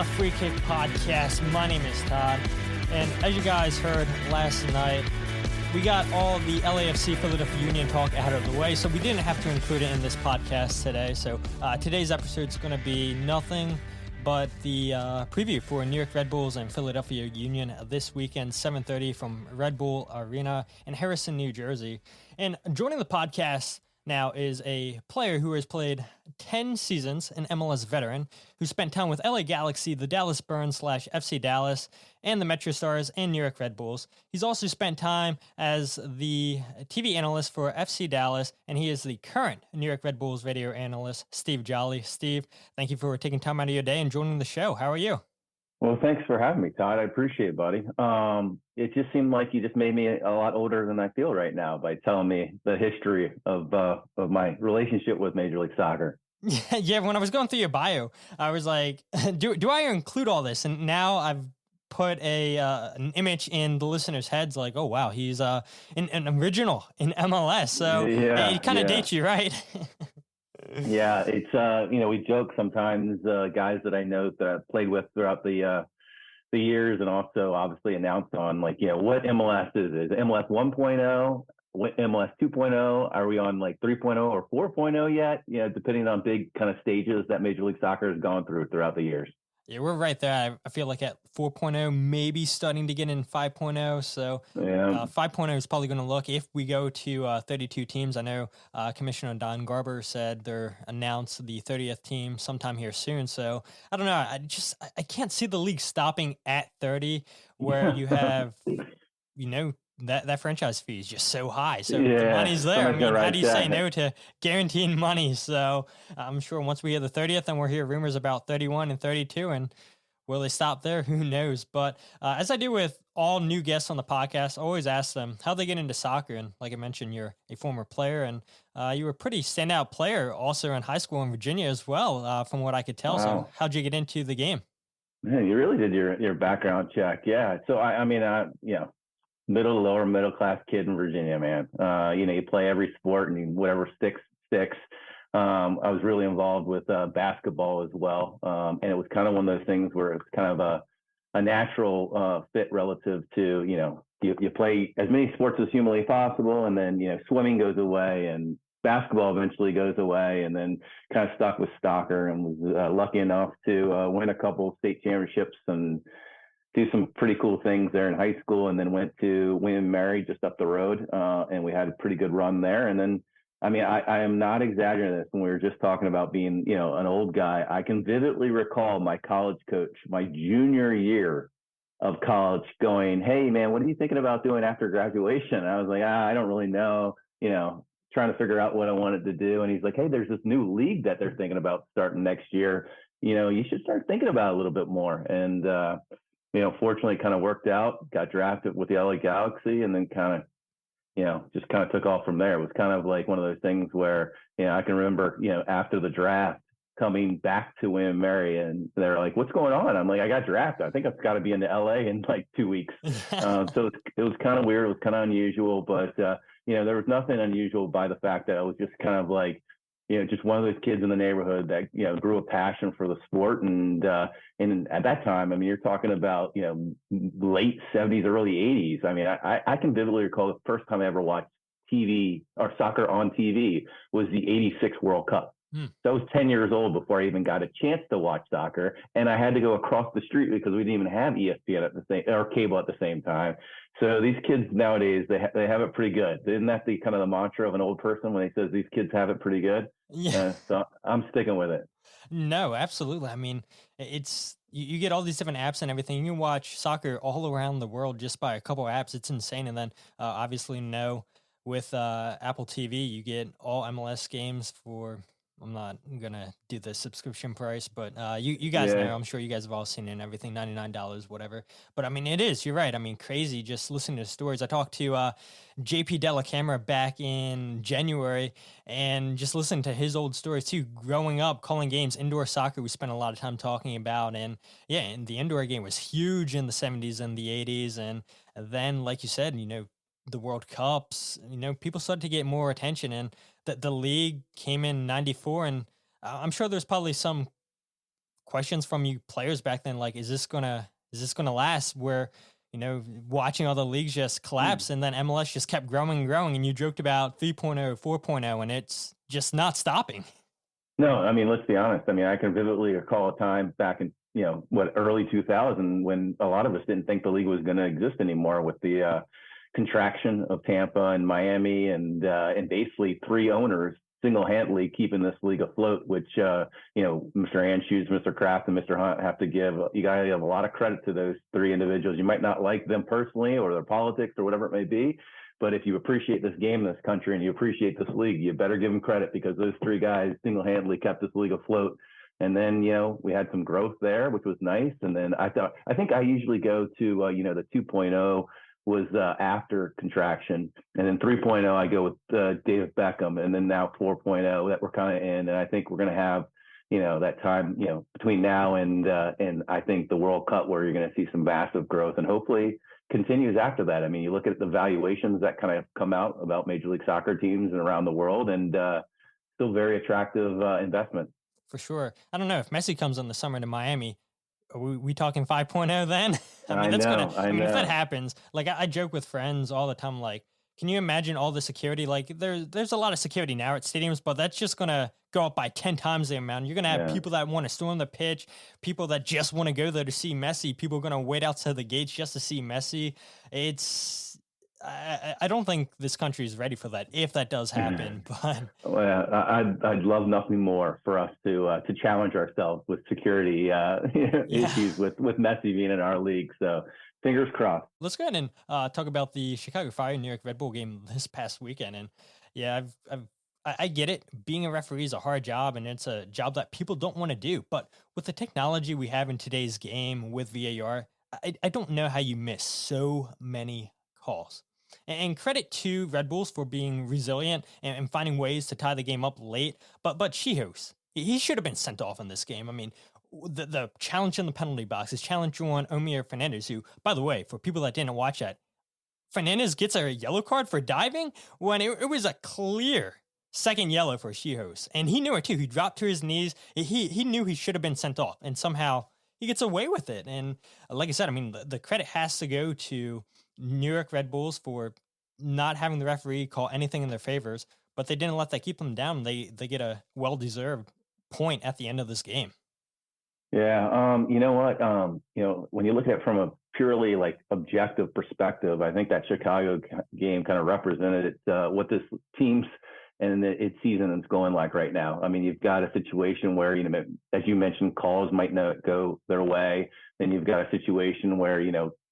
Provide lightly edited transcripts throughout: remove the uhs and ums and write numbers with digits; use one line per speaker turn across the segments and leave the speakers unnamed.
the Free Kick Podcast. My name is Todd, and as you guys heard last night, we got all the LAFC Philadelphia Union talk out of the way, so we didn't have to include it in this podcast today. So today's episode is going to be nothing but the preview for New York Red Bulls and Philadelphia Union this weekend, 7:30 from Red Bull Arena in Harrison, New Jersey. And joining the podcast now is a player who has played 10 seasons, an MLS veteran, who spent time with LA Galaxy, the Dallas Burns / FC Dallas, and the Metro Stars and New York Red Bulls. He's also spent time as the TV analyst for FC Dallas, and he is the current New York Red Bulls radio analyst, Steve Jolley. Steve, thank you for taking time out of your day and joining the show. How are you?
Well, thanks for having me, Todd. I appreciate it, buddy. It just seemed like you just made me a lot older than I feel right now by telling me the history of my relationship with Major League Soccer.
Yeah, when I was going through your bio, I was like, do I include all this? And now I've put an image in the listeners' heads like, oh, wow, he's an original in MLS. So it kind of dates you, right?
Yeah, it's we joke sometimes, guys that I know that I've played with throughout the years, and also obviously announced on what MLS is. Is it MLS 1.0, MLS 2.0? Are we on like 3.0 or 4.0 yet? Depending on big kind of stages that Major League Soccer has gone throughout the years.
Yeah, we're right there. I feel like at 4.0, maybe starting to get in 5.0. So 5.0 is probably going to look, if we go to 32 teams. I know Commissioner Don Garber said they're announced the 30th team sometime here soon. So I don't know. I can't see the league stopping at 30 where you have, that franchise fee is just so high. So the money's there. How do you say no to guaranteed money? So I'm sure once we hear the 30th, and we'll hear rumors about 31 and 32, and will they stop there? Who knows? But as I do with all new guests on the podcast, I always ask them how they get into soccer. And like I mentioned, you're a former player, and you were a pretty standout player also in high school in Virginia as well, from what I could tell. Wow. So how'd you get into the game?
Man, you really did your background check. Yeah. So lower middle class kid in Virginia, man. You play every sport and whatever sticks. I was really involved with basketball as well. And it was kind of one of those things where it's kind of a natural fit relative to, you play as many sports as humanly possible. And then, swimming goes away and basketball eventually goes away, and then kind of stuck with soccer, and was lucky enough to win a couple of state championships and do some pretty cool things there in high school, and then went to William & Mary just up the road. And we had a pretty good run there. And then, I am not exaggerating this when we were just talking about being, an old guy. I can vividly recall my college coach, my junior year of college, going, "Hey man, what are you thinking about doing after graduation?" And I was like, I don't really know, trying to figure out what I wanted to do. And he's like, "Hey, there's this new league that they're thinking about starting next year. You should start thinking about it a little bit more." And, fortunately it kind of worked out, got drafted with the LA Galaxy, and then just kind of took off from there. It was kind of like one of those things where, I can remember, after the draft coming back to William & Mary, and they're like, "What's going on?" I'm like, "I got drafted. I think I've got to be in LA in like 2 weeks." So it was kind of weird. It was kind of unusual, but, there was nothing unusual by the fact that I was just kind of like, just one of those kids in the neighborhood that, grew a passion for the sport. And at that time, you're talking about, late 70s, early 80s. I can vividly recall the first time I ever watched TV or soccer on TV was the 86 World Cup. So I was 10 years old before I even got a chance to watch soccer. And I had to go across the street because we didn't even have ESPN or cable at the same time. So these kids nowadays, they have it pretty good. Isn't that the kind of the mantra of an old person when he says these kids have it pretty good? Yeah. So I'm sticking with it.
No, absolutely. It's you get all these different apps and everything. You can watch soccer all around the world just by a couple of apps. It's insane. And then obviously with Apple TV, you get all MLS games for, I'm not going to do the subscription price, but you guys know, I'm sure you guys have all seen it and everything, $99, whatever. But it is, you're right. Crazy just listening to stories. I talked to JP Della Camera back in January and just listened to his old stories too. Growing up, calling games, indoor soccer, we spent a lot of time talking about. And the indoor game was huge in the 70s and the 80s. And then, like you said, the World Cups, people started to get more attention, and the league came in 94, and I'm sure there's probably some questions from you players back then, like, is this gonna last? Where, watching all the leagues just collapse and then MLS just kept growing and growing, and you joked about 3.0, 4.0, and it's just not stopping.
No, I mean, let's be honest. I mean, I can vividly recall a time back in, early 2000 when a lot of us didn't think the league was going to exist anymore with the contraction of Tampa and Miami and basically three owners single-handedly keeping this league afloat, which, Mr. Anshoes, Mr. Kraft, and Mr. Hunt have to give. You got to give a lot of credit to those three individuals. You might not like them personally or their politics or whatever it may be, but if you appreciate this game in this country and you appreciate this league, you better give them credit, because those three guys single-handedly kept this league afloat. And then, we had some growth there, which was nice. And then I think I usually go to, the 2.0 was after contraction. And then 3.0, I go with David Beckham. And then now 4.0 that we're kind of in. And I think we're going to have, that time, between now and I think the World Cup, where you're going to see some massive growth, and hopefully continues after that. I mean, you look at the valuations that kind of come out about Major League Soccer teams and around the world, and still very attractive investment.
For sure. I don't know if Messi comes in the summer to Miami. Are we talking 5.0 then? I mean, if that happens, like I joke with friends all the time, like, can you imagine all the security? Like there's a lot of security now at stadiums, but that's just going to go up by 10 times the amount. You're going to have people that want to storm the pitch, people that just want to go there to see Messi, people are going to wait outside the gates just to see Messi. I don't think this country is ready for that, if that does happen. But
well, I'd love nothing more for us to challenge ourselves with security issues with Messi being in our league. So fingers crossed.
Let's go ahead and talk about the Chicago Fire New York Red Bull game this past weekend. And yeah, I get it. Being a referee is a hard job, and it's a job that people don't want to do. But with the technology we have in today's game with VAR, I don't know how you miss so many calls. And credit to Red Bulls for being resilient and finding ways to tie the game up late. But Chihos, he should have been sent off in this game. I mean, the challenge in the penalty box, his challenge on Omir Fernandez, who, by the way, for people that didn't watch that, Fernandez gets a yellow card for diving when it was a clear second yellow for Chihos. And he knew it too. He dropped to his knees. He knew he should have been sent off, and somehow he gets away with it. And like I said, I mean, the credit has to go to New York Red Bulls for not having the referee call anything in their favors, but they didn't let that keep them down. They get a well-deserved point at the end of this game.
Yeah. You know what? When you look at it from a purely like objective perspective, I think that Chicago game kind of represented what this team's and its season is going like right now. I mean, you've got a situation where, as you mentioned, calls might not go their way. Then you've got a situation where,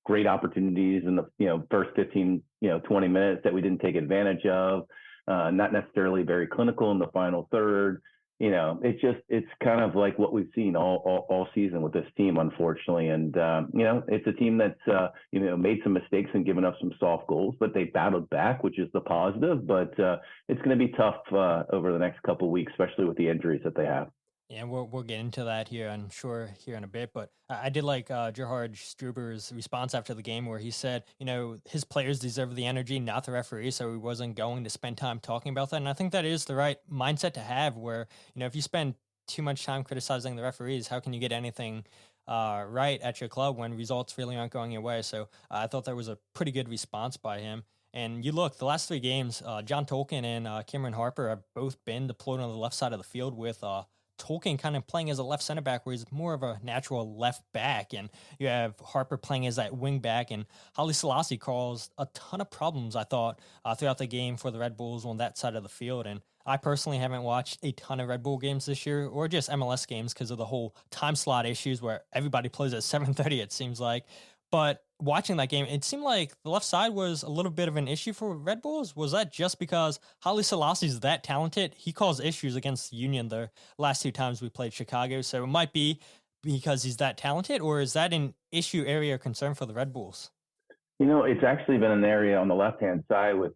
great opportunities in the, first 15, 20 minutes that we didn't take advantage of, not necessarily very clinical in the final third. It's kind of like what we've seen all season with this team, unfortunately. And, it's a team that's, made some mistakes and given up some soft goals, but they battled back, which is the positive. But it's going to be tough over the next couple of weeks, especially with the injuries that they have.
Yeah, we'll get into that here, I'm sure, here in a bit. But I did like Gerhard Struber's response after the game, where he said, his players deserve the energy, not the referee. So he wasn't going to spend time talking about that. And I think that is the right mindset to have, where, if you spend too much time criticizing the referees, how can you get anything right at your club when results really aren't going your way? So I thought that was a pretty good response by him. And you look, the last three games, John Tolkien and Cameron Harper have both been deployed on the left side of the field, with Tolkien kind of playing as a left center back, where he's more of a natural left back. And you have Harper playing as that wing back, and Haile Selassie caused a ton of problems, I thought, throughout the game for the Red Bulls on that side of the field. And I personally haven't watched a ton of Red Bull games this year, or just MLS games, because of the whole time slot issues where everybody plays at 7:30, it seems like. But watching that game, it seemed like the left side was a little bit of an issue for Red Bulls. Was that just because Haile Selassie is that talented? He caused issues against Union the last two times we played Chicago. So it might be because he's that talented, or is that an issue area of concern for the Red Bulls?
It's actually been an area on the left-hand side with,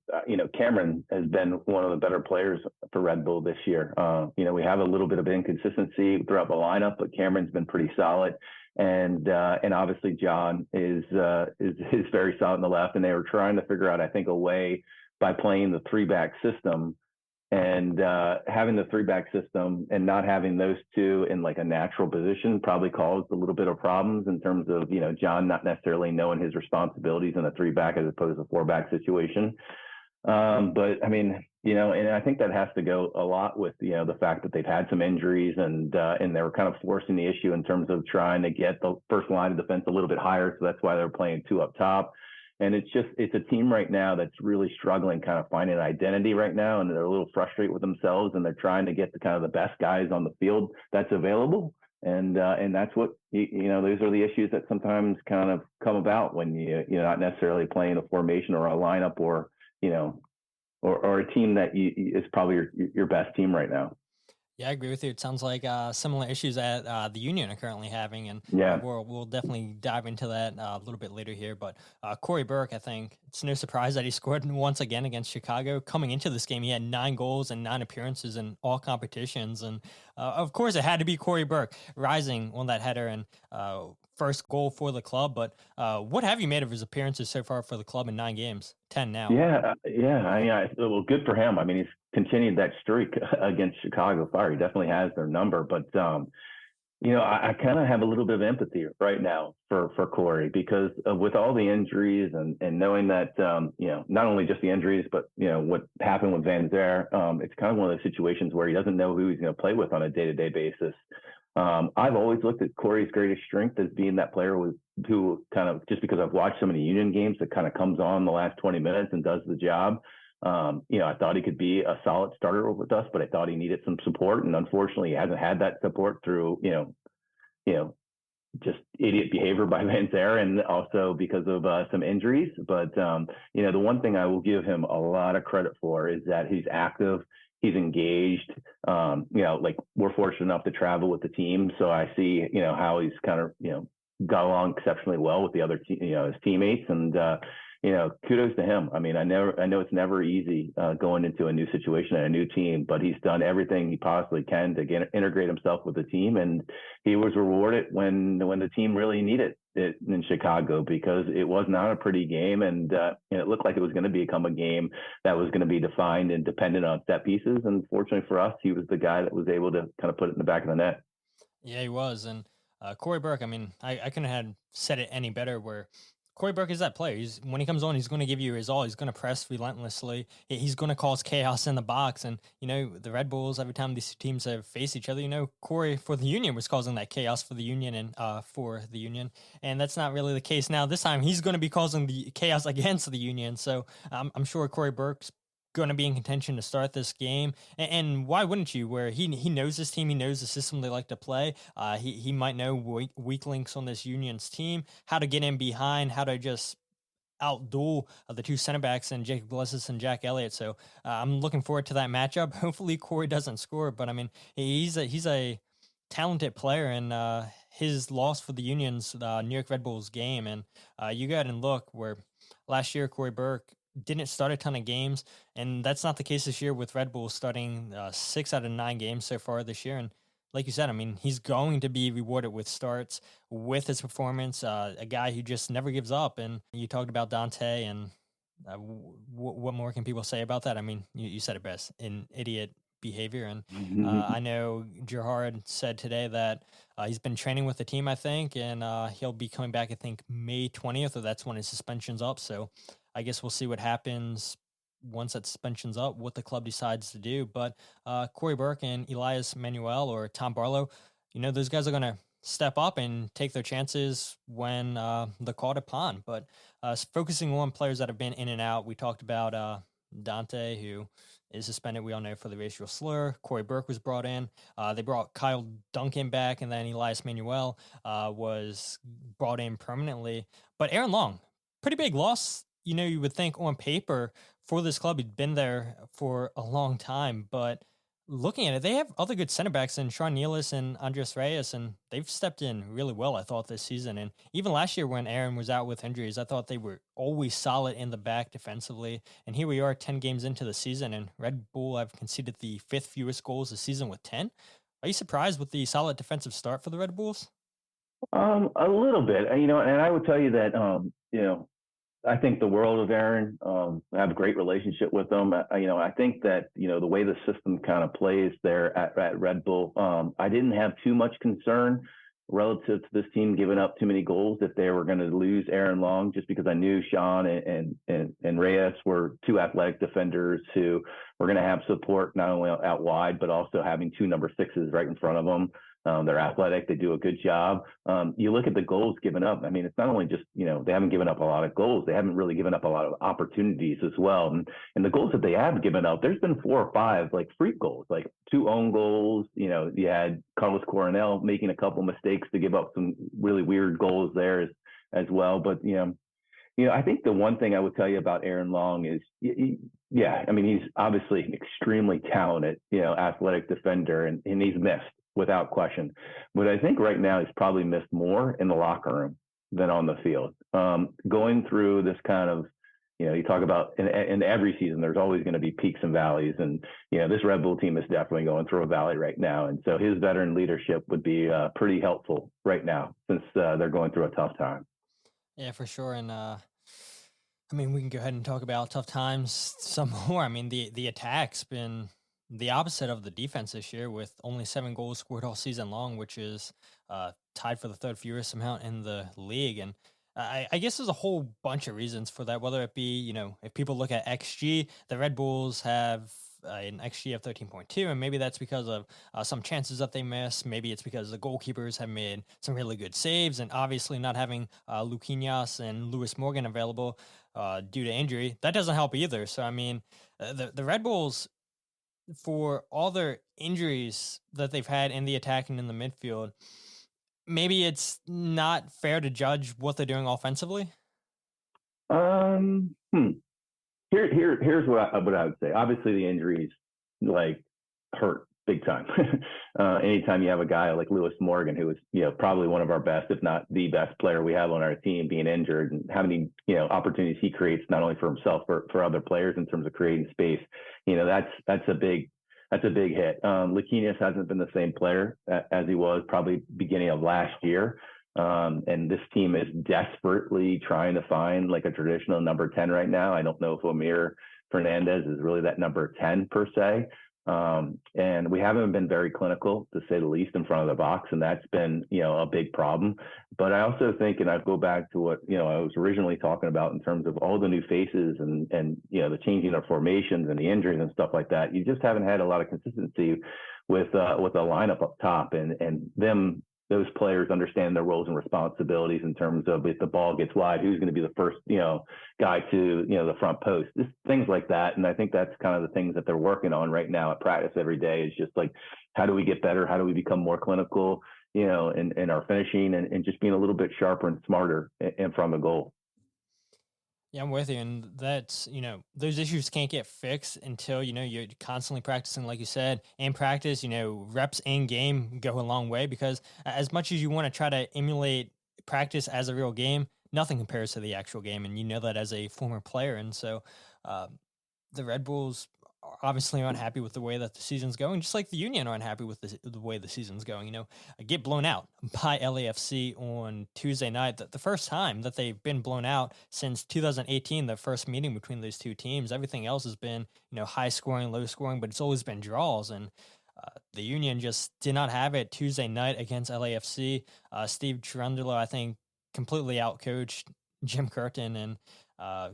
Cameron has been one of the better players for Red Bull this year. We have a little bit of inconsistency throughout the lineup, but Cameron's been pretty solid. And obviously John is very solid on the left, and they were trying to figure out, I think, a way by playing the 3-back system And having the three-back system and not having those two in like a natural position probably caused a little bit of problems in terms of, John not necessarily knowing his responsibilities in a three-back as opposed to a four-back situation. But I mean, and I think that has to go a lot with, the fact that they've had some injuries and they were kind of forcing the issue in terms of trying to get the first line of defense a little bit higher. So that's why they're playing two up top. And it's a team right now that's really struggling, kind of finding an identity right now. And they're a little frustrated with themselves, and they're trying to get the kind of the best guys on the field that's available. And that's what, those are the issues that sometimes kind of come about when you're not necessarily playing a formation or a lineup or, or a team that is probably your best team right now.
Yeah, I agree with you. It sounds like similar issues that the Union are currently having, and
yeah,
we'll definitely dive into that a little bit later here. But Cory Burke, I think it's no surprise that he scored once again against Chicago. Coming into this game, he had 9 goals and 9 appearances in all competitions, and of course, it had to be Cory Burke rising on that header and first goal for the club. But what have you made of his appearances so far for the club in 9 games? 10 now.
Yeah. Well, good for him. I mean, he's continued that streak against Chicago Fire. He definitely has their number, but I kind of have a little bit of empathy right now for Cory because with all the injuries and knowing that not only just the injuries, but what happened with Van Zer, it's kind of one of those situations where he doesn't know who he's going to play with on a day-to-day basis. I've always looked at Cory's greatest strength as being that player who kind of, just because I've watched so many Union games, that kind of comes on the last 20 minutes and does the job. I thought he could be a solid starter with us, but I thought he needed some support, and unfortunately, he hasn't had that support through just idiot behavior by Van Zer, and also because of some injuries. But the one thing I will give him a lot of credit for is that he's active. He's engaged. Like we're fortunate enough to travel with the team, so I see how he's kind of got along exceptionally well with the other his teammates, and kudos to him. I mean, I know it's never easy going into a new situation and a new team, but he's done everything he possibly can to integrate himself with the team, and he was rewarded when the team really needed it in Chicago, because it was not a pretty game, and it looked like it was going to become a game that was going to be defined and dependent on set pieces. And fortunately for us, he was the guy that was able to kind of put it in the back of the net.
Yeah, he was. And Cory Burke, I mean, I couldn't have said it any better, where Cory Burke is that player. When he comes on, he's going to give you his all. He's going to press relentlessly. He's going to cause chaos in the box. And, the Red Bulls, every time these teams have faced each other, Cory for the Union was causing that chaos for the Union and for the Union. And that's not really the case now. This time, he's going to be causing the chaos against the Union. So I'm sure Cory Burke's going to be in contention to start this game, and why wouldn't you? Where he knows this team, he knows the system they like to play. He might know weak links on this Union's team, how to get in behind, how to just outduel the two center backs and Jacob Glesis and Jack Elliott. So I'm looking forward to that matchup. Hopefully Cory doesn't score, but I mean he's a talented player, and his loss for the Union's New York Red Bulls game, and you go ahead and look where last year Cory Burke didn't start a ton of games, and that's not the case this year with Red Bull starting 6 out of 9 games so far this year. And like you said, I mean, he's going to be rewarded with starts, with his performance, a guy who just never gives up. And you talked about Dante, and what more can people say about that? I mean, you said it best, in idiot behavior. And I know Gerhard said today that he's been training with the team, I think, and he'll be coming back, I think, May 20th, or that's when his suspension's up. So I guess we'll see what happens once that suspension's up, what the club decides to do. But Cory Burke and Elias Manuel or Tom Barlow, those guys are going to step up and take their chances when they're called upon. But focusing on players that have been in and out, we talked about Dante, who is suspended, we all know, for the racial slur. Cory Burke was brought in. They brought Kyle Duncan back, and then Elias Manuel was brought in permanently. But Aaron Long, pretty big loss. You would think on paper for this club, he'd been there for a long time, but looking at it, they have other good center backs in Sean Nealis and Andres Reyes, and they've stepped in really well, I thought, this season. And even last year when Aaron was out with injuries, I thought they were always solid in the back defensively. And here we are 10 games into the season, and Red Bull have conceded the 5th fewest goals this season with 10. Are you surprised with the solid defensive start for the Red Bulls?
A little bit, and I would tell you that, I think the world of Aaron. I have a great relationship with him. I think that, the way the system kind of plays there at Red Bull, I didn't have too much concern relative to this team giving up too many goals if they were going to lose Aaron Long, just because I knew Sean and Reyes were two athletic defenders who were going to have support not only out wide, but also having two number sixes right in front of them. They're athletic. They do a good job. You look at the goals given up. I mean, it's not only just, they haven't given up a lot of goals. They haven't really given up a lot of opportunities as well. And the goals that they have given up, there's been 4 or 5 like freak goals, like 2 own goals. You had Carlos Coronel making a couple mistakes to give up some really weird goals there as well. But, I think the one thing I would tell you about Aaron Long is, yeah, I mean, he's obviously an extremely talented, athletic defender, and he's missed without question. But I think right now he's probably missed more in the locker room than on the field. Going through this kind of, you talk about in every season, there's always going to be peaks and valleys. And, this Red Bull team is definitely going through a valley right now. And so his veteran leadership would be pretty helpful right now, since they're going through a tough time.
Yeah, for sure. And, we can go ahead and talk about tough times some more. I mean, the attack's been the opposite of the defense this year, with only 7 goals scored all season long, which is tied for the 3rd fewest amount in the league. And I guess there's a whole bunch of reasons for that, whether it be, if people look at XG, the Red Bulls have an XG of 13.2, and maybe that's because of some chances that they miss. Maybe it's because the goalkeepers have made some really good saves, and obviously not having Luquinhas and Lewis Morgan available due to injury, that doesn't help either. So, the Red Bulls, for all their injuries that they've had in the attack and in the midfield, maybe it's not fair to judge what they're doing offensively.
Here's what I would say. Obviously, the injuries hurt big time. Anytime you have a guy like Lewis Morgan, who is probably one of our best, if not the best player we have on our team, being injured, and how many opportunities he creates not only for himself but for other players in terms of creating space, that's a big hit. Luquinhas hasn't been the same player as he was probably beginning of last year. And this team is desperately trying to find like a traditional number 10 right now. I don't know if Amir Fernandez is really that number 10 per se. And we haven't been very clinical, to say the least, in front of the box. And that's been, a big problem. But I also think, and I go back to what, I was originally talking about in terms of all the new faces and the changing of formations and the injuries and stuff like that. You just haven't had a lot of consistency with a lineup up top, and those players understand their roles and responsibilities in terms of, if the ball gets wide, who's going to be the first, guy to, the front post, just things like that. And I think that's kind of the things that they're working on right now at practice every day, is just like, how do we get better? How do we become more clinical, in our finishing, and just being a little bit sharper and smarter in front of the goal.
Yeah, I'm with you. And that's, those issues can't get fixed until, you're constantly practicing, like you said, in practice, reps in game go a long way, because as much as you want to try to emulate practice as a real game, nothing compares to the actual game. And that as a former player. And so the Red Bulls obviously aren't happy with the way that the season's going, just like the Union aren't happy with the way the season's going. Get blown out by LAFC on Tuesday night. The first time that they've been blown out since 2018, the first meeting between those two teams. Everything else has been, high scoring, low scoring, but it's always been draws. And the Union just did not have it Tuesday night against LAFC. Steve Jolley, I think, completely outcoached Jim Curtin, and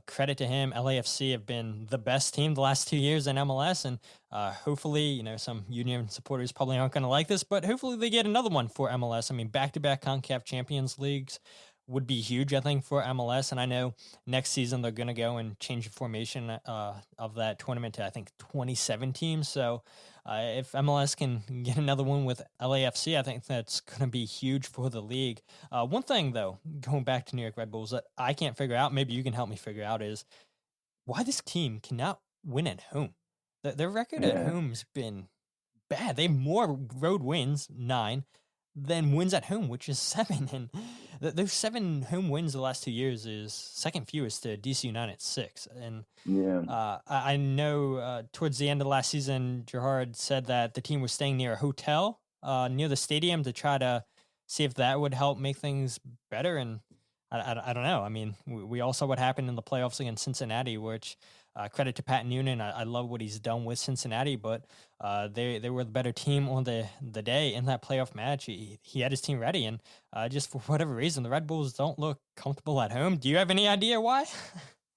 credit to him. LAFC have been the best team the last 2 years in MLS, and hopefully, some Union supporters probably aren't going to like this, but hopefully they get another one for MLS. Back-to-back CONCACAF Champions Leagues would be huge, I think, for MLS. And I know next season they're going to go and change the formation of that tournament to, I think, 27 teams. So if MLS can get another one with LAFC, I think that's going to be huge for the league. One thing, though, going back to New York Red Bulls, that I can't figure out, maybe you can help me figure out, is why this team cannot win at home. Their record at home's been bad. They have more road wins, 9, than wins at home, which is 7. And those 7 home wins the last 2 years is second fewest to DC United, 6. And I know towards the end of last season, Gerard said that the team was staying near a hotel near the stadium to try to see if that would help make things better. And I don't know. I mean, we all saw what happened in the playoffs against Cincinnati, which credit to Pat Noonan. I love what he's done with Cincinnati, but they were the better team on the day in that playoff match. He had his team ready, and just for whatever reason, the Red Bulls don't look comfortable at home. Do you have any idea why?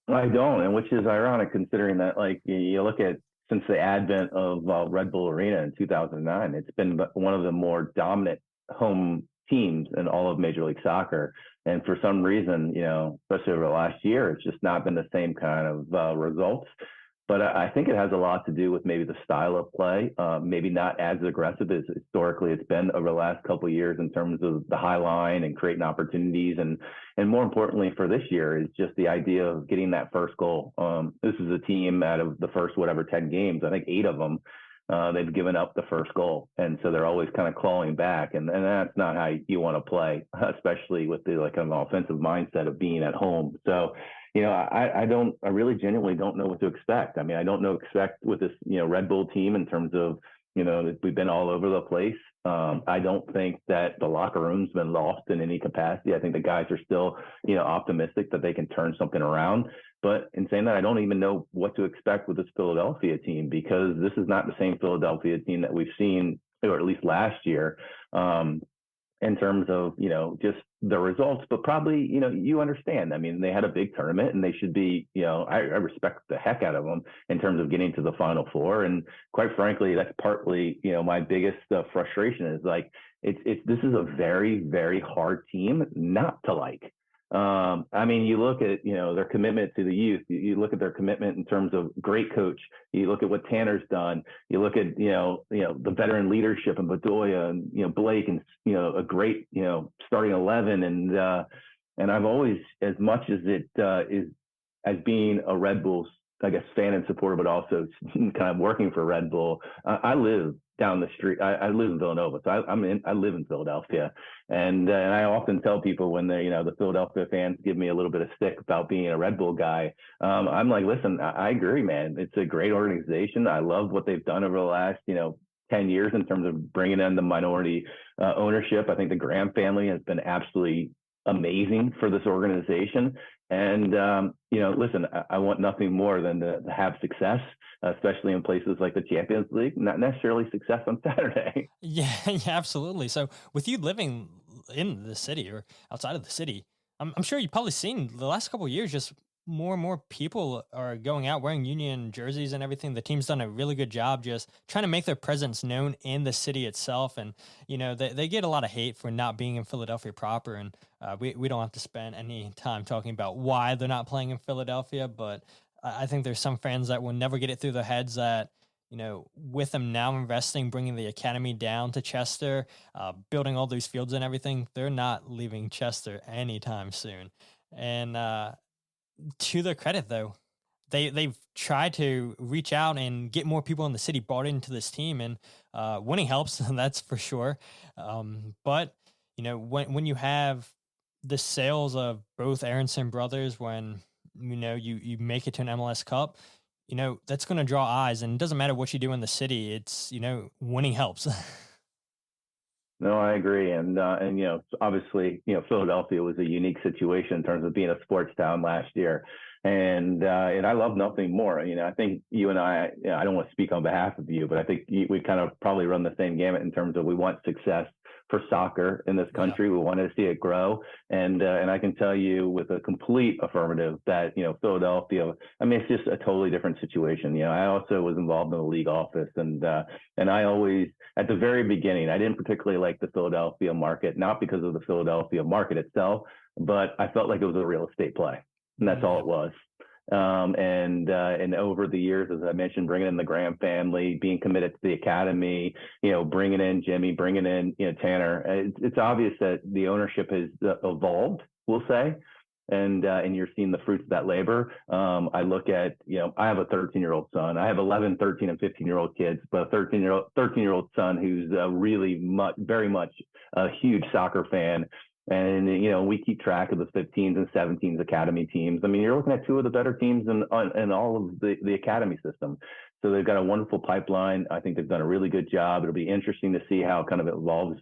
I don't, and which is ironic considering that, like, you look at since the advent of Red Bull Arena in 2009, it's been one of the more dominant home teams in all of Major League Soccer. And for some reason, especially over the last year, it's just not been the same kind of results. But I think it has a lot to do with maybe the style of play, maybe not as aggressive as historically it's been over the last couple of years in terms of the high line and creating opportunities. And more importantly for this year is just the idea of getting that first goal. This is a team out of the first, 10 games, I think 8 of them, they've given up the first goal. And so they're always kind of clawing back. And that's not how you want to play, especially with the kind of offensive mindset of being at home. So, I really genuinely don't know what to expect. I mean, I don't know expect with this, Red Bull team in terms of, we've been all over the place. I don't think that the locker room's been lost in any capacity. I think the guys are still, optimistic that they can turn something around. But in saying that, I don't even know what to expect with this Philadelphia team, because this is not the same Philadelphia team that we've seen, or at least last year. In terms of, just the results, but probably, you understand. I mean, they had a big tournament and they should be, I respect the heck out of them in terms of getting to the Final Four. And quite frankly, that's partly, my biggest frustration is like, this is a very, very hard team not to like. I mean, you look at, their commitment to the youth, you look at their commitment in terms of great coach, you look at what Tanner's done, you look at, the veteran leadership and Bedoya and, Blake and, a great, starting 11. And I've always, as much as it is as being a Red Bulls, I guess, fan and supporter, but also kind of working for Red Bull, I live down the street. I live in Villanova, so I live in Philadelphia, and I often tell people when they, the Philadelphia fans give me a little bit of stick about being a Red Bull guy. I'm like, listen, I agree, man. It's a great organization. I love what they've done over the last, 10 years in terms of bringing in the minority ownership. I think the Graham family has been absolutely amazing for this organization. And, listen, I want nothing more than to have success, especially in places like the Champions League, not necessarily success on Saturday.
Yeah, absolutely. So with you living in the city or outside of the city, I'm sure you've probably seen the last couple of years, just more and more people are going out wearing Union jerseys and everything. The team's done a really good job just trying to make their presence known in the city itself. And, they get a lot of hate for not being in Philadelphia proper. And we don't have to spend any time talking about why they're not playing in Philadelphia. But I think there's some fans that will never get it through their heads that, with them now investing, bringing the academy down to Chester, building all these fields and everything, they're not leaving Chester anytime soon. And, to their credit, though, they've tried to reach out and get more people in the city bought into this team, and winning helps, that's for sure. But when you have the sales of both Aronson brothers, when you make it to an MLS Cup, that's going to draw eyes, and it doesn't matter what you do in the city. It's winning helps.
No, I agree. And obviously, Philadelphia was a unique situation in terms of being a sports town last year. And I love nothing more. I think you and I don't want to speak on behalf of you, but I think we kind of probably run the same gamut in terms of we want success for soccer in this country. Yeah. We want to see it grow. And I can tell you with a complete affirmative that, Philadelphia, I mean, it's just a totally different situation. I also was involved in the league office, and I always, at the very beginning, I didn't particularly like the Philadelphia market, not because of the Philadelphia market itself, but I felt like it was a real estate play. And that's all it was. And over the years, as I mentioned, bringing in the Graham family, being committed to the academy, bringing in Jimmy, bringing in, Tanner, it's obvious that the ownership has evolved, we'll say. And you're seeing the fruits of that labor. I look at, I have a 13-year-old son. I have 11, 13, and 15-year-old kids, but a 13-year-old son who's very much a huge soccer fan. And, we keep track of the 15s and 17s academy teams. I mean, you're looking at 2 of the better teams in all of the academy system. So they've got a wonderful pipeline. I think they've done a really good job. It'll be interesting to see how kind of it evolves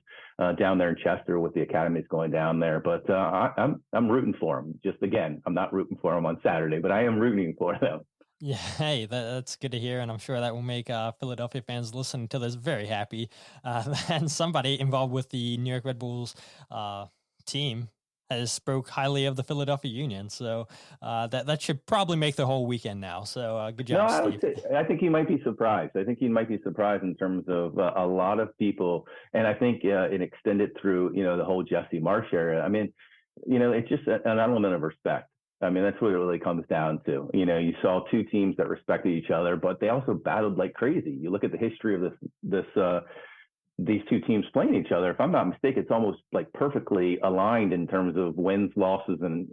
down there in Chester with the academies going down there. But I'm rooting for them. Just again, I'm not rooting for them on Saturday, but I am rooting for them.
Yeah, hey, that's good to hear, and I'm sure that will make Philadelphia fans listening to this very happy. And somebody involved with the New York Red Bulls team has spoke highly of the Philadelphia Union, so that should probably make the whole weekend now. So good job, Steve.
I think he might be surprised. I think he might be surprised in terms of a lot of people, and I think it extended through the whole Jesse Marsh area. I mean, it's just an element of respect. I mean, that's what it really comes down to. You saw two teams that respected each other, but they also battled like crazy. You look at the history of these two teams playing each other. If I'm not mistaken, it's almost like perfectly aligned in terms of wins, losses, and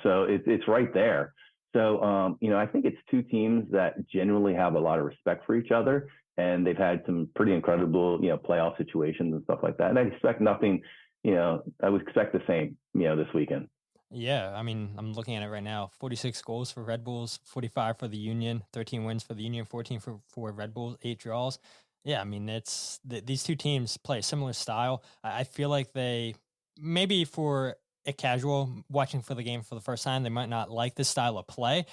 so it's right there. So, I think it's two teams that genuinely have a lot of respect for each other, and they've had some pretty incredible, playoff situations and stuff like that. And I expect nothing, I would expect the same, this weekend.
Yeah, I mean, I'm looking at it right now. 46 goals for Red Bulls, 45 for the Union, 13 wins for the Union, 14 for Red Bulls, 8 draws. Yeah, I mean, these two teams play a similar style. I feel like they, maybe for a casual watching for the game for the first time, they might not like this style of play.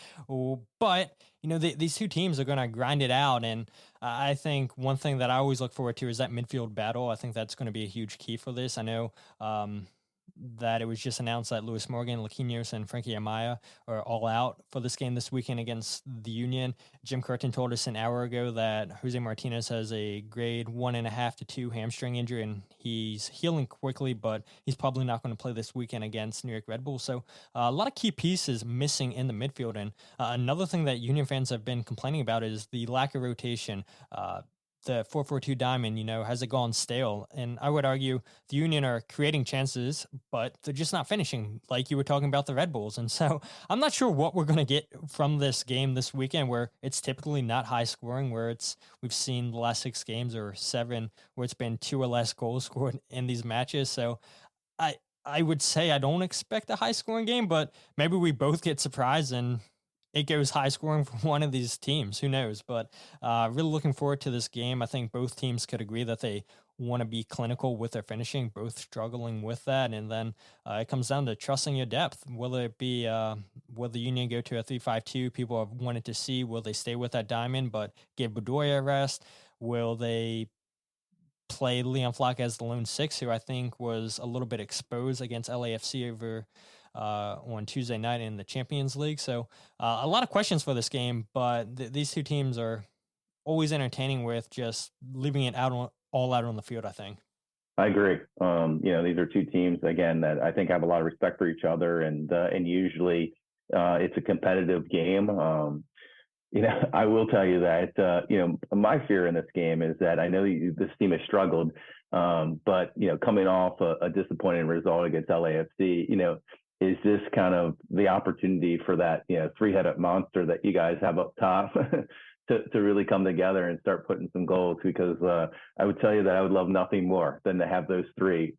But, these two teams are going to grind it out. And I think one thing that I always look forward to is that midfield battle. I think that's going to be a huge key for this. I know, that it was just announced that Lewis Morgan, Laquinhos, and Frankie Amaya are all out for this game this weekend against the Union. Jim Curtin told us an hour ago that Jose Martinez has a grade 1.5 to 2 hamstring injury, and he's healing quickly, but he's probably not going to play this weekend against New York Red Bulls. So a lot of key pieces missing in the midfield. And another thing that Union fans have been complaining about is the lack of rotation. The 4-4-2 diamond, has it gone stale? And I would argue the Union are creating chances, but they're just not finishing, like you were talking about the Red Bulls. And so I'm not sure what we're going to get from this game this weekend, where it's typically not high scoring, where we've seen the last 6 games or 7 where it's been 2 or less goals scored in these matches. So I would say I don't expect a high scoring game, but maybe we both get surprised and it goes high scoring for one of these teams. Who knows? But really looking forward to this game. I think both teams could agree that they want to be clinical with their finishing, both struggling with that. And then it comes down to trusting your depth. Will it be, will the Union go to a 3-5-2? People have wanted to see, will they stay with that diamond, but give Bedoya a rest? Will they play Leon Flock as the lone 6, who I think was a little bit exposed against LAFC over on Tuesday night in the Champions League? So a lot of questions for this game, but these two teams are always entertaining with just leaving it all out on the field, I think.
I agree. These are two teams, again, that I think have a lot of respect for each other, and usually it's a competitive game. I will tell you that, my fear in this game is that I know this team has struggled, but, coming off a disappointing result against LAFC, is this kind of the opportunity for that, 3-headed monster that you guys have up top to really come together and start putting some goals? Because I would tell you that I would love nothing more than to have those 3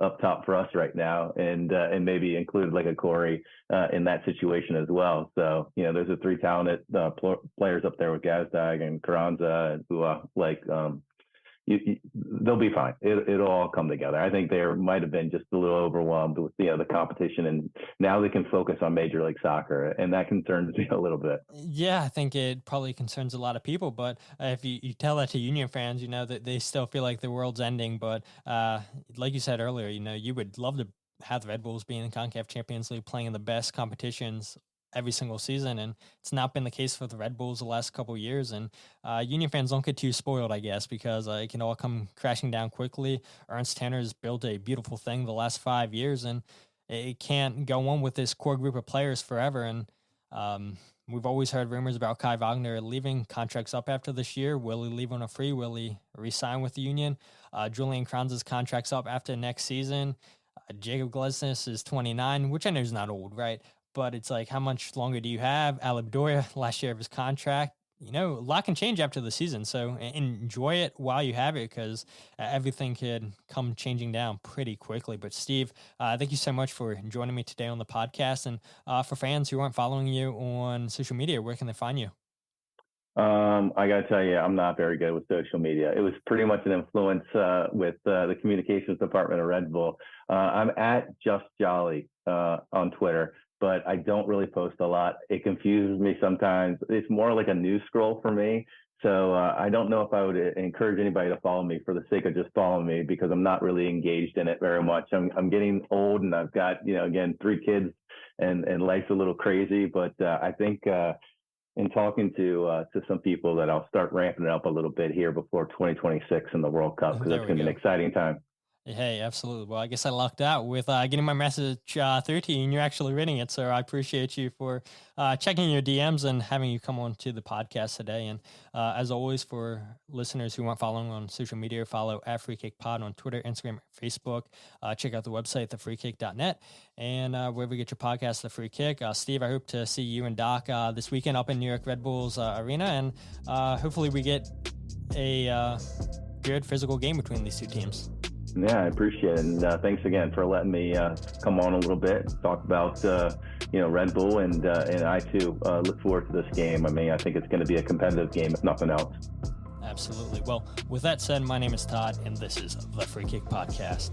up top for us right now, and maybe include like a Cory in that situation as well. So, those are 3 talented players up there with Gazdag and Carranza and Bua. They'll be fine. It'll all come together. I think they might have been just a little overwhelmed with the competition, and now they can focus on Major League Soccer, and that concerns me a little bit.
Yeah, I think it probably concerns a lot of people, but if you tell that to Union fans, that they still feel like the world's ending. But like you said earlier, you would love to have the Red Bulls be in the CONCACAF Champions League, playing in the best competitions every single season, and it's not been the case for the Red Bulls the last couple of years. And Union fans don't get too spoiled, I guess, because it can all come crashing down quickly. Ernst Tanner's built a beautiful thing the last 5 years, and it can't go on with this core group of players forever. And we've always heard rumors about Kai Wagner leaving. Contract's up after this year. Will he leave on a free? Will he re-sign with the Union? Julian Kranz's contract's up after next season. Jacob Glesnes is 29, which I know is not old, right? But it's like, how much longer do you have? Bedoya, last year of his contract. A lot can change after the season. So enjoy it while you have it, because everything could come changing down pretty quickly. But Steve, thank you so much for joining me today on the podcast. And for fans who aren't following you on social media, where can they find you?
I got to tell you, I'm not very good with social media. It was pretty much an influence with the communications department of Red Bull. I'm at Just Jolley on Twitter, but I don't really post a lot. It confuses me sometimes. It's more like a news scroll for me. So I don't know if I would encourage anybody to follow me for the sake of just following me, because I'm not really engaged in it very much. I'm getting old, and I've got, again, 3 kids, and life's a little crazy. But I think in talking to some people, that I'll start ramping it up a little bit here before 2026 and the World Cup, because that's going to be an exciting time.
Hey, absolutely. Well, I guess I lucked out with getting my message through to you, and you're actually reading it. So I appreciate you for checking your DMs and having you come on to the podcast today. And as always, for listeners who aren't following on social media, follow at Free Kick Pod on Twitter, Instagram, Facebook. Check out the website, thefreekick.net, and wherever you get your podcast, The Free Kick. Steve, I hope to see you and Doc this weekend up in New York Red Bulls Arena, and hopefully we get a good physical game between these two teams.
Yeah, I appreciate it. And thanks again for letting me come on a little bit, talk about, Red Bull. And I, too, look forward to this game. I mean, I think it's going to be a competitive game, if nothing else.
Absolutely. Well, with that said, my name is Todd, and this is The Free Kick Podcast.